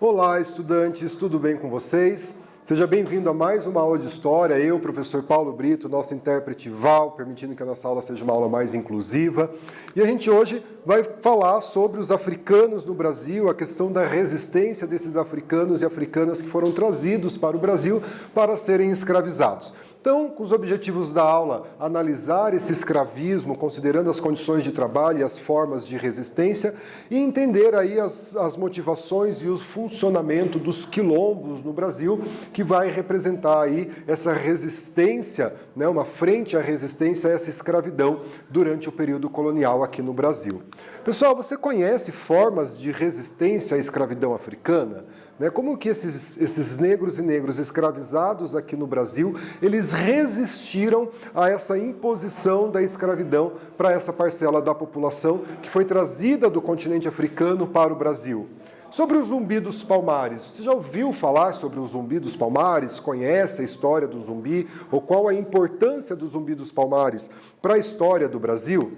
Olá, estudantes, tudo bem com vocês? Seja bem-vindo a mais uma aula de História. Eu, professor Paulo Brito, nosso intérprete Val, permitindo que a nossa aula seja uma aula mais inclusiva. E a gente hoje vai falar sobre os africanos no Brasil, a questão da resistência desses africanos e africanas que foram trazidos para o Brasil para serem escravizados. Então, com os objetivos da aula, analisar esse escravismo, considerando as condições de trabalho e as formas de resistência, e entender aí as motivações e o funcionamento dos quilombos no Brasil, que vai representar aí essa resistência, né, uma frente à resistência a essa escravidão durante o período colonial aqui no Brasil. Pessoal, você conhece formas de resistência à escravidão africana? Como que esses negros e negras escravizados aqui no Brasil, eles resistiram a essa imposição da escravidão para essa parcela da população que foi trazida do continente africano para o Brasil? Sobre o Zumbi dos Palmares, você já ouviu falar sobre o Zumbi dos Palmares? Conhece a história do Zumbi? Ou qual a importância do Zumbi dos Palmares para a história do Brasil?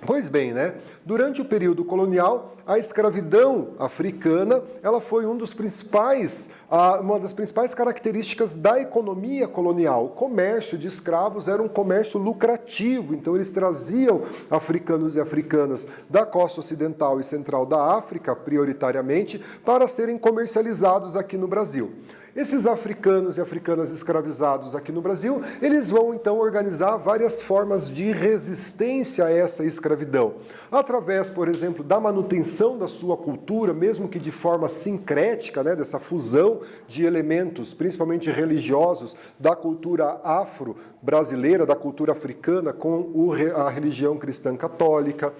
Pois bem, durante o período colonial, a escravidão africana, ela foi uma das principais características da economia colonial. O comércio de escravos era um comércio lucrativo, então eles traziam africanos e africanas da costa ocidental e central da África, prioritariamente, para serem comercializados aqui no Brasil. Esses africanos e africanas escravizados aqui no Brasil, eles vão então organizar várias formas de resistência a essa escravidão. Através, por exemplo, da manutenção da sua cultura, mesmo que de forma sincrética, dessa fusão de elementos, principalmente religiosos, da cultura afro-brasileira, da cultura africana com a religião cristã católica,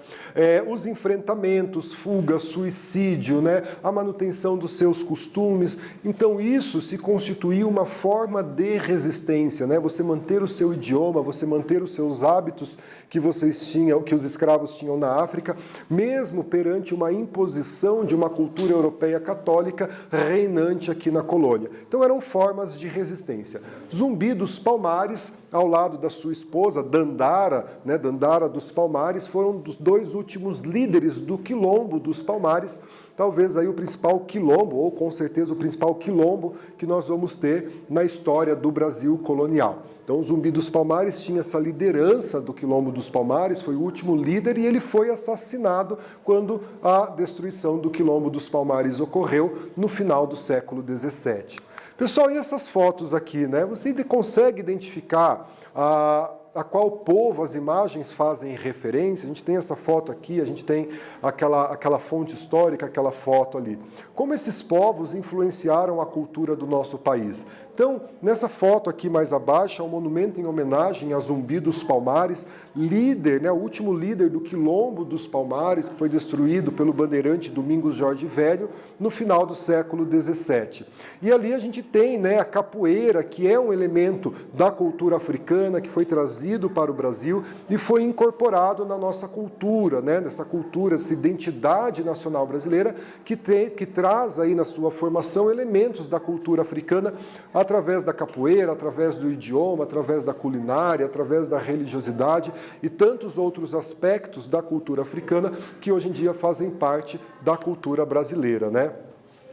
os enfrentamentos, fuga, suicídio, a manutenção dos seus costumes. Então isso se constituiu uma forma de resistência, Você manter o seu idioma, você manter os seus hábitos que vocês tinham, que os escravos tinham na África, mesmo perante uma imposição de uma cultura europeia católica reinante aqui na colônia. Então eram formas de resistência. Zumbi dos Palmares, ao lado da sua esposa, Dandara, Dandara dos Palmares, foram dos dois últimos líderes do Quilombo dos Palmares, talvez aí o principal quilombo, ou com certeza o principal quilombo que nós vamos ter na história do Brasil colonial. Então o Zumbi dos Palmares tinha essa liderança do Quilombo dos Palmares, foi o último líder e ele foi assassinado quando a destruição do Quilombo dos Palmares ocorreu no final do século XVII. Pessoal, e essas fotos aqui, Você consegue identificar a qual povo as imagens fazem referência? A gente tem essa foto aqui, a gente tem aquela fonte histórica, aquela foto ali. Como esses povos influenciaram a cultura do nosso país? Então, nessa foto aqui mais abaixo, é um monumento em homenagem a Zumbi dos Palmares, líder, o último líder do Quilombo dos Palmares, que foi destruído pelo bandeirante Domingos Jorge Velho no final do século XVII. E ali a gente tem a capoeira, que é um elemento da cultura africana, que foi trazido para o Brasil e foi incorporado na nossa cultura, nessa cultura, essa identidade nacional brasileira, que traz aí na sua formação elementos da cultura africana, através da capoeira, através do idioma, através da culinária, através da religiosidade e tantos outros aspectos da cultura africana que hoje em dia fazem parte da cultura brasileira,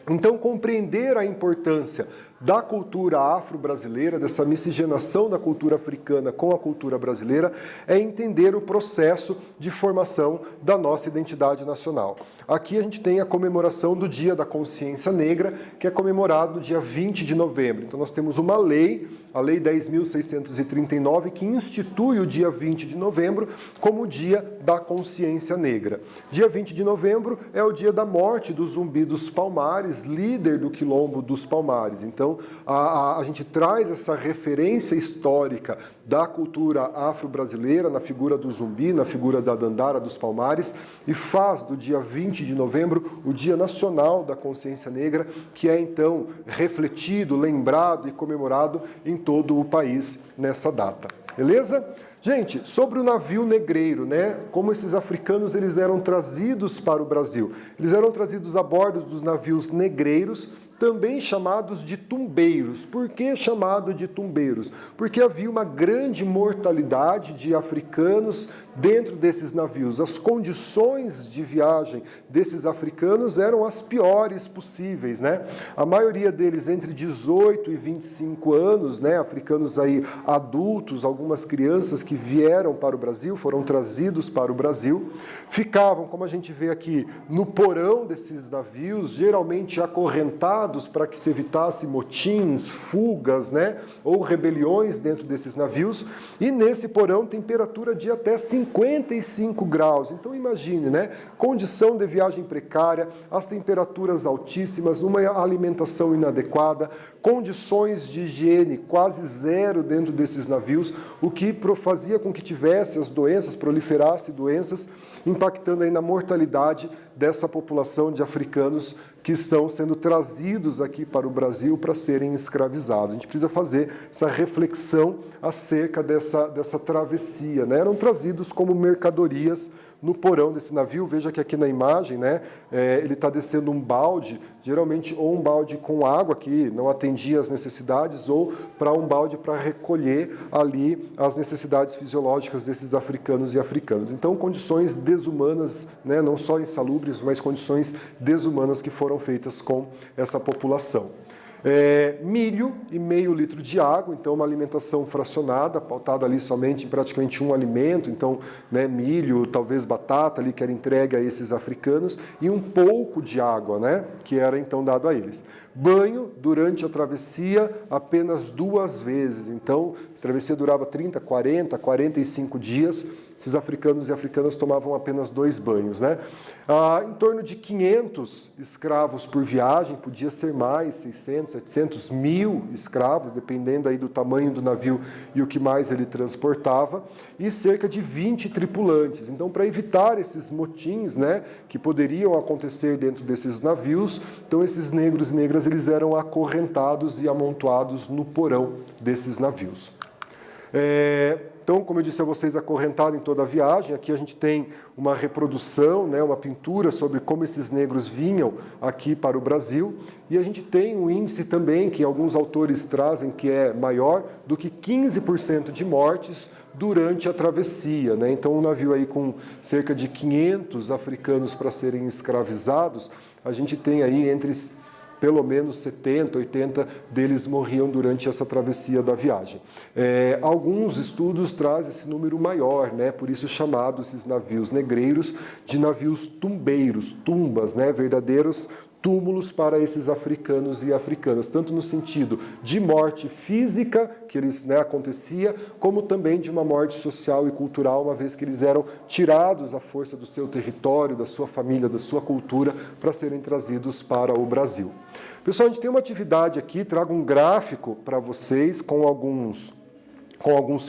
Então, compreender a importância da cultura afro-brasileira, dessa miscigenação da cultura africana com a cultura brasileira, é entender o processo de formação da nossa identidade nacional. Aqui a gente tem a comemoração do Dia da Consciência Negra, que é comemorado no dia 20 de novembro. Então nós temos uma lei, a Lei 10.639, que institui o dia 20 de novembro como o Dia da Consciência Negra. Dia 20 de novembro é o dia da morte do Zumbi dos Palmares, líder do Quilombo dos Palmares. Então, a gente traz essa referência histórica da cultura afro-brasileira na figura do Zumbi, na figura da Dandara dos Palmares, e faz do dia 20 de novembro o Dia Nacional da Consciência Negra, que é então refletido, lembrado e comemorado em todo o país nessa data. Beleza? Gente, sobre o navio negreiro, como esses africanos eles eram trazidos para o Brasil. Eles eram trazidos a bordo dos navios negreiros, também chamados de tumbeiros. Por que chamado de tumbeiros? Porque havia uma grande mortalidade de africanos dentro desses navios. As condições de viagem desses africanos eram as piores possíveis, né? A maioria deles entre 18 e 25 anos, né? Africanos aí adultos, algumas crianças que vieram para o Brasil, foram trazidos para o Brasil, ficavam, como a gente vê aqui, no porão desses navios, geralmente acorrentados para que se evitasse motins, fugas, né? Ou rebeliões dentro desses navios, e nesse porão temperatura de até 55 graus. Então imagine, né? Condição de viagem precária, as temperaturas altíssimas, uma alimentação inadequada, condições de higiene quase zero dentro desses navios, o que fazia com que tivesse as doenças, proliferasse doenças, impactando aí na mortalidade dessa população de africanos que estão sendo trazidos aqui para o Brasil para serem escravizados. A gente precisa fazer essa reflexão acerca dessa travessia, né? Eram trazidos como mercadorias no porão desse navio. Veja que aqui na imagem, né, ele está descendo um balde, geralmente ou um balde com água que não atendia às necessidades, ou para um balde para recolher ali as necessidades fisiológicas desses africanos e africanas. Então, condições desumanas, né, não só insalubres, mas condições desumanas que foram feitas com essa população. Milho e meio litro de água, então uma alimentação fracionada, pautada ali somente em praticamente um alimento, então, né, milho, talvez batata ali que era entregue a esses africanos, e um pouco de água, né, que era então dado a eles. Banho durante a travessia apenas 2 vezes, então a travessia durava 30, 40, 45 dias, esses africanos e africanas tomavam apenas 2 banhos, né? Em torno de 500 escravos por viagem, podia ser mais, 600, 700, 1000 escravos, dependendo aí do tamanho do navio e o que mais ele transportava, e cerca de 20 tripulantes. Então, para evitar esses motins, né, que poderiam acontecer dentro desses navios, então esses negros e negras eles eram acorrentados e amontoados no porão desses navios. Então, como eu disse a vocês, acorrentado em toda a viagem, aqui a gente tem uma reprodução, né, uma pintura sobre como esses negros vinham aqui para o Brasil, e a gente tem um índice também, que alguns autores trazem, que é maior do que 15% de mortes durante a travessia, né? Então, um navio aí com cerca de 500 africanos para serem escravizados, a gente tem aí entre pelo menos 70, 80 deles morriam durante essa travessia da viagem. Alguns estudos trazem esse número maior, né? Por isso chamados esses navios negreiros de navios tumbeiros, tumbas, né? Verdadeiros túmulos para esses africanos e africanas, tanto no sentido de morte física, que eles, né, acontecia, como também de uma morte social e cultural, uma vez que eles eram tirados à força do seu território, da sua família, da sua cultura, para serem trazidos para o Brasil. Pessoal, a gente tem uma atividade aqui, trago um gráfico para vocês com alguns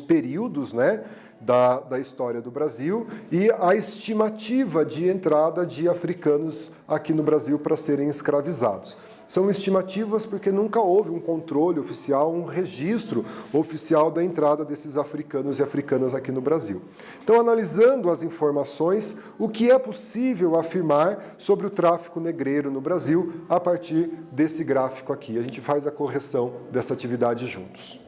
períodos, né, da história do Brasil e a estimativa de entrada de africanos aqui no Brasil para serem escravizados. São estimativas porque nunca houve um controle oficial, um registro oficial da entrada desses africanos e africanas aqui no Brasil. Então, analisando as informações, o que é possível afirmar sobre o tráfico negreiro no Brasil a partir desse gráfico aqui? A gente faz a correção dessa atividade juntos.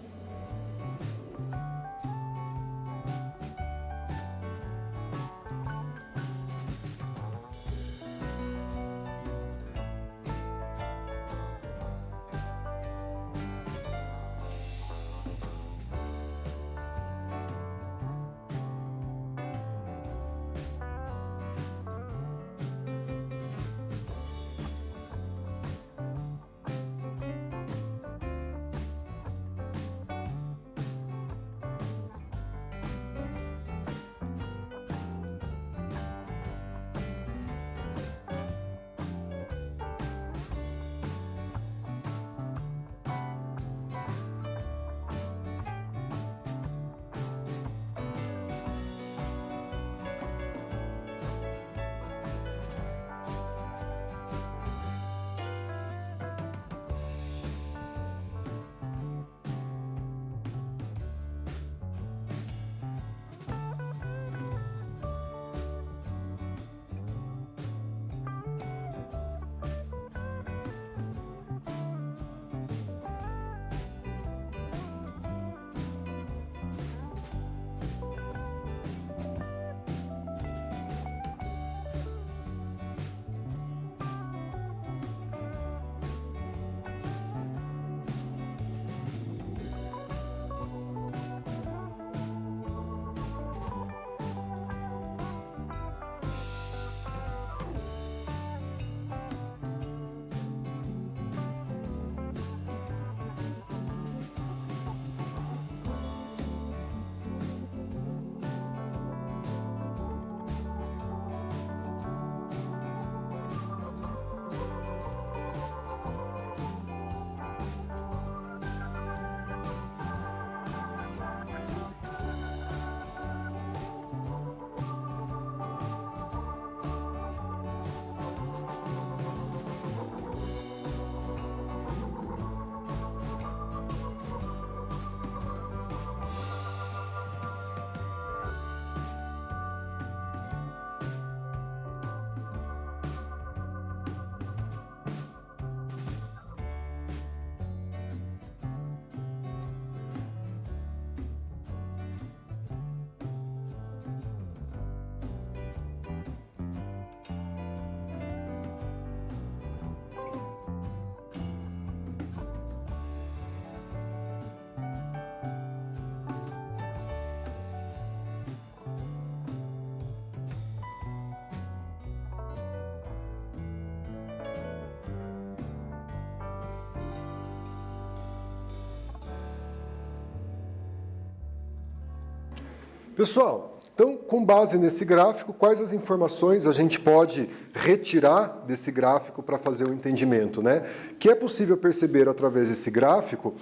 Pessoal, então, com base nesse gráfico, quais as informações a gente pode retirar desse gráfico para fazer o entendimento, né? Que é possível perceber através desse gráfico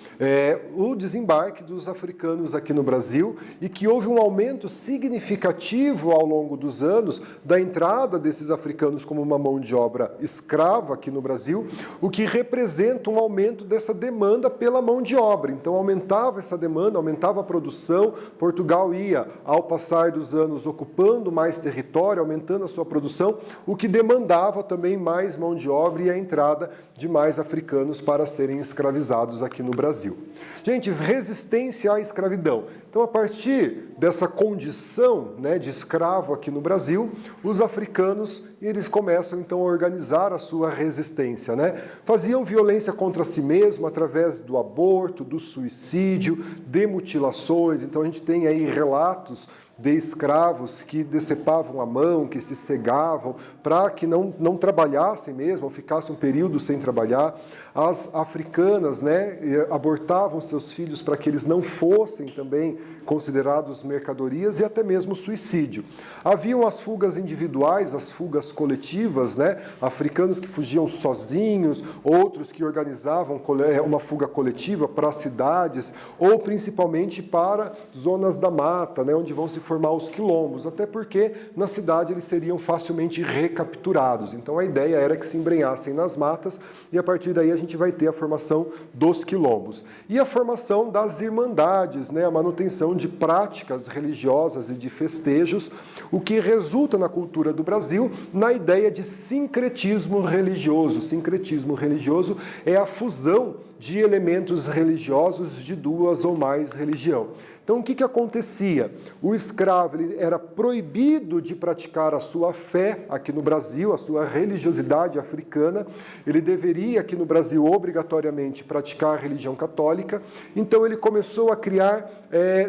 o desembarque dos africanos aqui no Brasil e que houve um aumento significativo ao longo dos anos da entrada desses africanos como uma mão de obra escrava aqui no Brasil, o que representa um aumento dessa demanda pela mão de obra. Então, aumentava essa demanda, aumentava a produção, Portugal ia, ao passar dos anos, ocupando mais território, aumentando a sua produção, o que demandava também mais mão de obra e a entrada de mais africanos para serem escravizados aqui no Brasil. Gente, resistência à escravidão. Então, a partir dessa condição, né, de escravo aqui no Brasil, os africanos eles começam então a organizar a sua resistência, né? Faziam violência contra si mesmo através do aborto, do suicídio, de mutilações. Então, a gente tem aí relatos de escravos que decepavam a mão, que se cegavam, para que não trabalhassem mesmo, ou ficassem um período sem trabalhar. As africanas, né, abortavam seus filhos para que eles não fossem também considerados mercadorias e até mesmo suicídio. Haviam as fugas individuais, as fugas coletivas, né, africanos que fugiam sozinhos, outros que organizavam uma fuga coletiva para cidades ou principalmente para zonas da mata, né, onde vão se formar os quilombos, até porque na cidade eles seriam facilmente recapturados. Então a ideia era que se embrenhassem nas matas e a partir daí a gente vai ter a formação dos quilombos. E a formação das irmandades, né, a manutenção de práticas religiosas e de festejos, o que resulta na cultura do Brasil na ideia de sincretismo religioso. Sincretismo religioso é a fusão de elementos religiosos de duas ou mais religiões. Então, o que acontecia? O escravo ele era proibido de praticar a sua fé aqui no Brasil, a sua religiosidade africana. Ele deveria, aqui no Brasil, obrigatoriamente praticar a religião católica. Então, ele começou a criar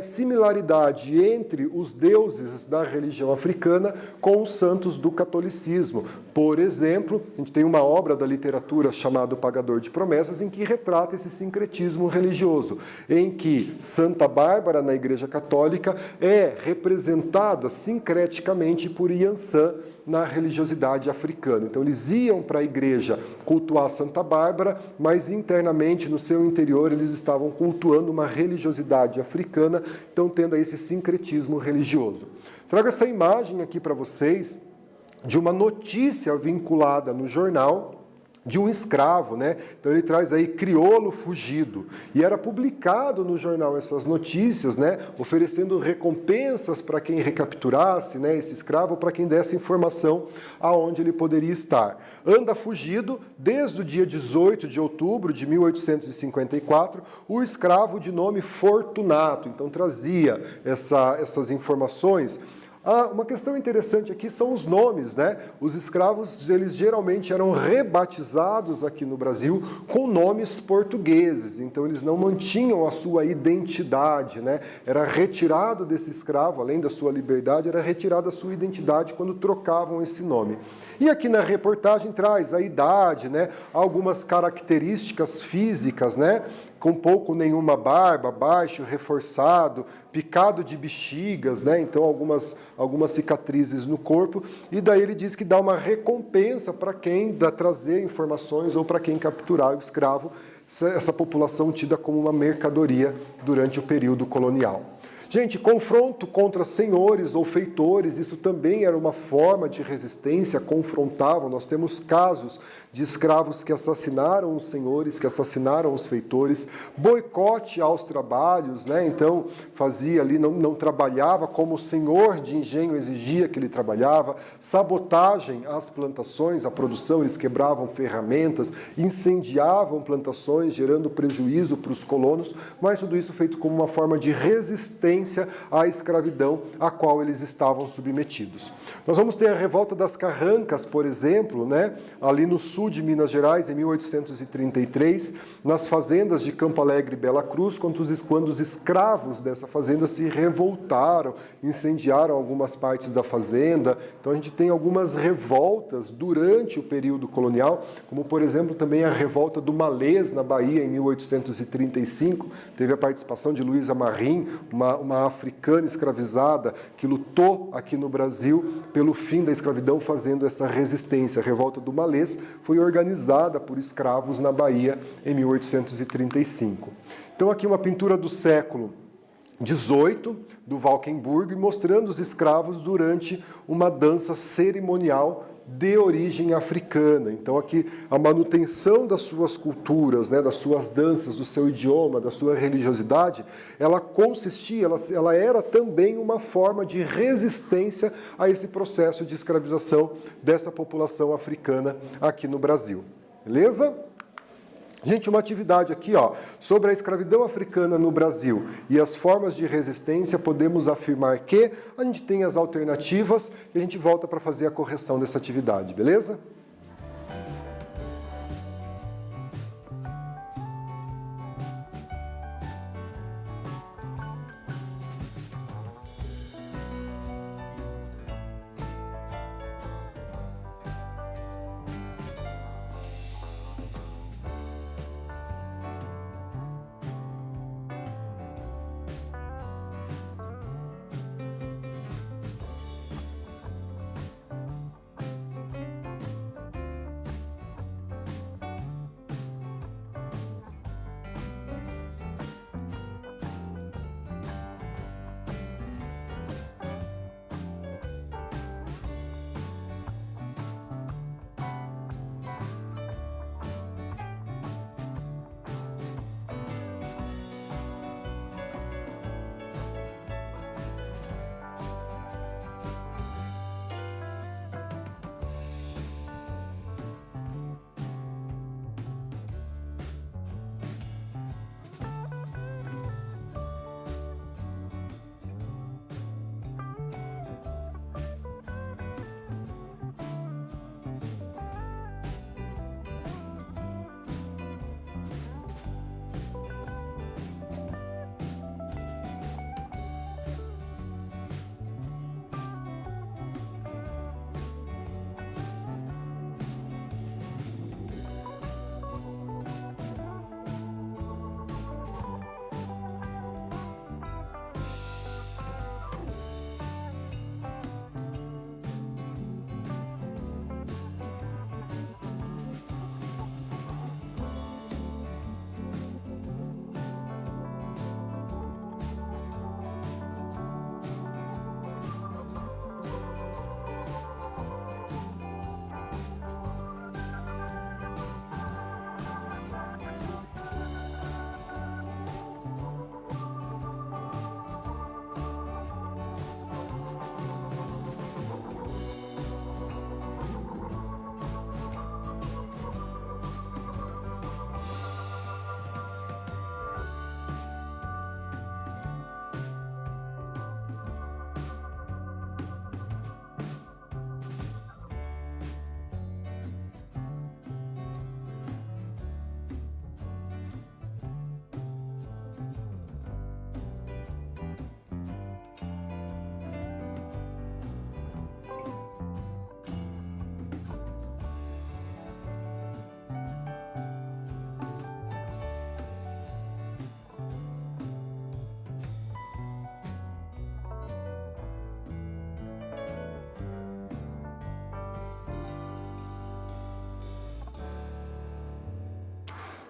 similaridade entre os deuses da religião africana com os santos do catolicismo. Por exemplo, a gente tem uma obra da literatura chamada O Pagador de Promessas, em que retrata esse sincretismo religioso, em que Santa Bárbara, na Igreja Católica, é representada sincreticamente por Iansã na religiosidade africana. Então, eles iam para a igreja cultuar Santa Bárbara, mas internamente, no seu interior, eles estavam cultuando uma religiosidade africana, então tendo aí esse sincretismo religioso. Trago essa imagem aqui para vocês de uma notícia vinculada no jornal de um escravo, né? Então ele traz aí crioulo fugido. E era publicado no jornal essas notícias, né? Oferecendo recompensas para quem recapturasse, né, esse escravo, para quem desse informação aonde ele poderia estar. Anda fugido desde o dia 18 de outubro de 1854, o escravo de nome Fortunato. Então trazia essas informações. Uma questão interessante aqui são os nomes, né? Os escravos, eles geralmente eram rebatizados aqui no Brasil com nomes portugueses, então eles não mantinham a sua identidade, né? Era retirado desse escravo, além da sua liberdade, era retirada a sua identidade quando trocavam esse nome. E aqui na reportagem traz a idade, né? Algumas características físicas, né? Com pouco nenhuma barba, baixo, reforçado, picado de bexigas, né? Então algumas cicatrizes no corpo, e daí ele diz que dá uma recompensa para quem trazer informações ou para quem capturar o escravo, essa população tida como uma mercadoria durante o período colonial. Gente, confronto contra senhores ou feitores, isso também era uma forma de resistência, confrontavam. Nós temos casos de escravos que assassinaram os senhores, que assassinaram os feitores, boicote aos trabalhos, né? Então fazia ali, não trabalhava como o senhor de engenho exigia que ele trabalhava, sabotagem às plantações, à produção, eles quebravam ferramentas, incendiavam plantações, gerando prejuízo para os colonos, mas tudo isso feito como uma forma de resistência à escravidão a qual eles estavam submetidos. Nós vamos ter a revolta das Carrancas, por exemplo, né? Ali no sul de Minas Gerais, em 1833, nas fazendas de Campo Alegre e Bela Cruz, quando os escravos dessa fazenda se revoltaram, incendiaram algumas partes da fazenda. Então a gente tem algumas revoltas durante o período colonial, como por exemplo também a revolta do Malês, na Bahia, em 1835, teve a participação de Luísa Marim, uma uma africana escravizada que lutou aqui no Brasil pelo fim da escravidão, fazendo essa resistência. A Revolta do Malês foi organizada por escravos na Bahia em 1835. Então aqui uma pintura do século XVIII, do Valkenburg, mostrando os escravos durante uma dança cerimonial de origem africana. Então aqui a manutenção das suas culturas, né, das suas danças, do seu idioma, da sua religiosidade, ela consistia, ela era também uma forma de resistência a esse processo de escravização dessa população africana aqui no Brasil. Beleza? Gente, uma atividade aqui, ó, sobre a escravidão africana no Brasil e as formas de resistência, podemos afirmar que a gente tem as alternativas e a gente volta para fazer a correção dessa atividade, beleza?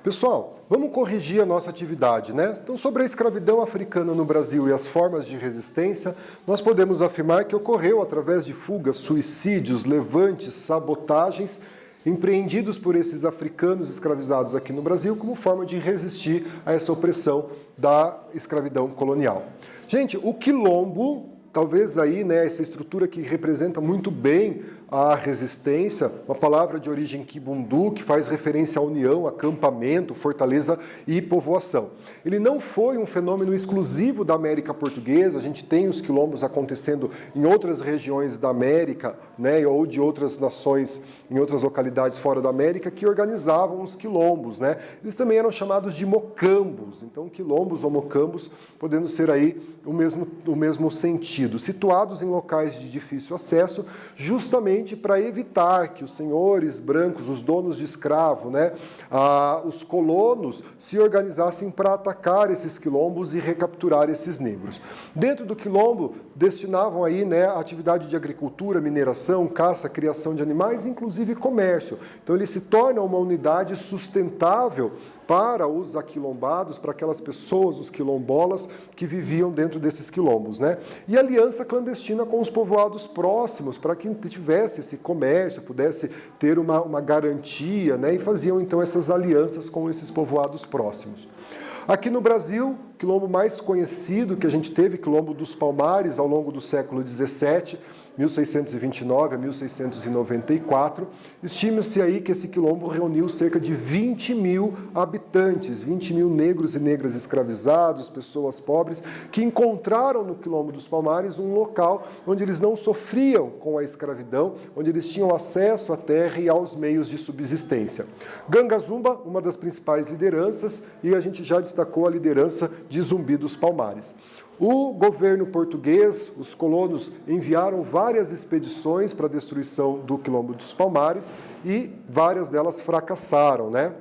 Pessoal, vamos corrigir a nossa atividade, né? Então, sobre a escravidão africana no Brasil e as formas de resistência, nós podemos afirmar que ocorreu através de fugas, suicídios, levantes, sabotagens, empreendidos por esses africanos escravizados aqui no Brasil como forma de resistir a essa opressão da escravidão colonial. Gente, o quilombo, talvez aí, né, essa estrutura que representa muito bem a resistência, uma palavra de origem quibundu, que faz referência à união, acampamento, fortaleza e povoação. Ele não foi um fenômeno exclusivo da América Portuguesa, a gente tem os quilombos acontecendo em outras regiões da América, né, ou de outras nações, em outras localidades fora da América, que organizavam os quilombos, né? Eles também eram chamados de mocambos, então quilombos ou mocambos podendo ser aí o mesmo sentido mantidos, situados em locais de difícil acesso, justamente para evitar que os senhores brancos, os donos de escravo, né, os colonos, se organizassem para atacar esses quilombos e recapturar esses negros. Dentro do quilombo, destinavam aí, né, a atividade de agricultura, mineração, caça, criação de animais, inclusive comércio. Então ele se torna uma unidade sustentável para os aquilombados, para aquelas pessoas, os quilombolas, que viviam dentro desses quilombos, né? E aliança clandestina com os povoados próximos, para que tivesse esse comércio, pudesse ter uma garantia, né? E faziam então essas alianças com esses povoados próximos. Aqui no Brasil, o quilombo mais conhecido que a gente teve, Quilombo dos Palmares, ao longo do século XVII, 1629 a 1694, estima-se aí que esse quilombo reuniu cerca de 20 mil habitantes, 20 mil negros e negras escravizados, pessoas pobres, que encontraram no Quilombo dos Palmares um local onde eles não sofriam com a escravidão, onde eles tinham acesso à terra e aos meios de subsistência. Ganga Zumba, uma das principais lideranças, e a gente já destacou a liderança de Zumbi dos Palmares. O governo português, os colonos, enviaram várias expedições para a destruição do Quilombo dos Palmares e várias delas fracassaram, né?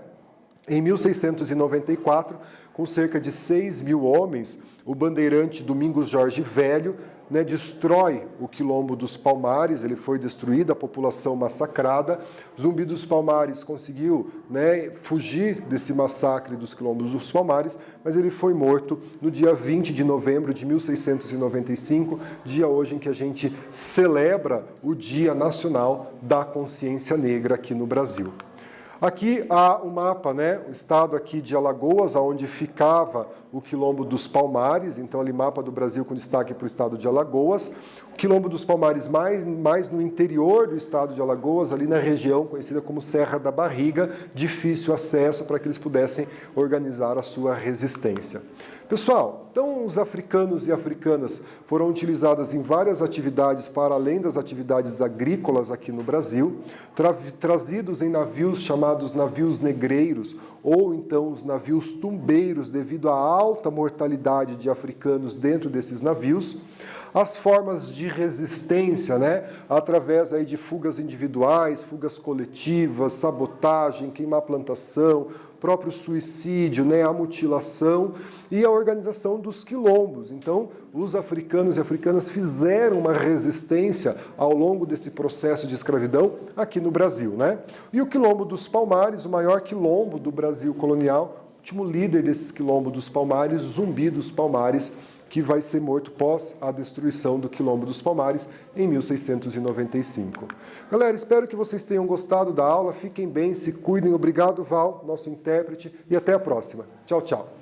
Em 1694, com cerca de 6 mil homens, o bandeirante Domingos Jorge Velho, né, destrói o Quilombo dos Palmares, ele foi destruído, a população massacrada. Zumbi dos Palmares conseguiu, né, fugir desse massacre dos Quilombos dos Palmares, mas ele foi morto no dia 20 de novembro de 1695, dia hoje em que a gente celebra o Dia Nacional da Consciência Negra aqui no Brasil. Aqui há o mapa, né? O estado aqui de Alagoas, onde ficava o Quilombo dos Palmares, então ali mapa do Brasil com destaque para o estado de Alagoas. O Quilombo dos Palmares mais no interior do estado de Alagoas, ali na região conhecida como Serra da Barriga, difícil acesso para que eles pudessem organizar a sua resistência. Pessoal, então os africanos e africanas foram utilizadas em várias atividades para além das atividades agrícolas aqui no Brasil, trazidos em navios chamados navios negreiros, ou então os navios tumbeiros, devido à alta mortalidade de africanos dentro desses navios. As formas de resistência, né, através aí de fugas individuais, fugas coletivas, sabotagem, queimar plantação, próprio suicídio, né, a mutilação e a organização dos quilombos. Então, os africanos e africanas fizeram uma resistência ao longo desse processo de escravidão aqui no Brasil, né? E o Quilombo dos Palmares, o maior quilombo do Brasil colonial, o último líder desses Quilombo dos Palmares, Zumbi dos Palmares, que vai ser morto pós a destruição do Quilombo dos Palmares em 1695. Galera, espero que vocês tenham gostado da aula, fiquem bem, se cuidem, obrigado Val, nosso intérprete, e até a próxima. Tchau, tchau.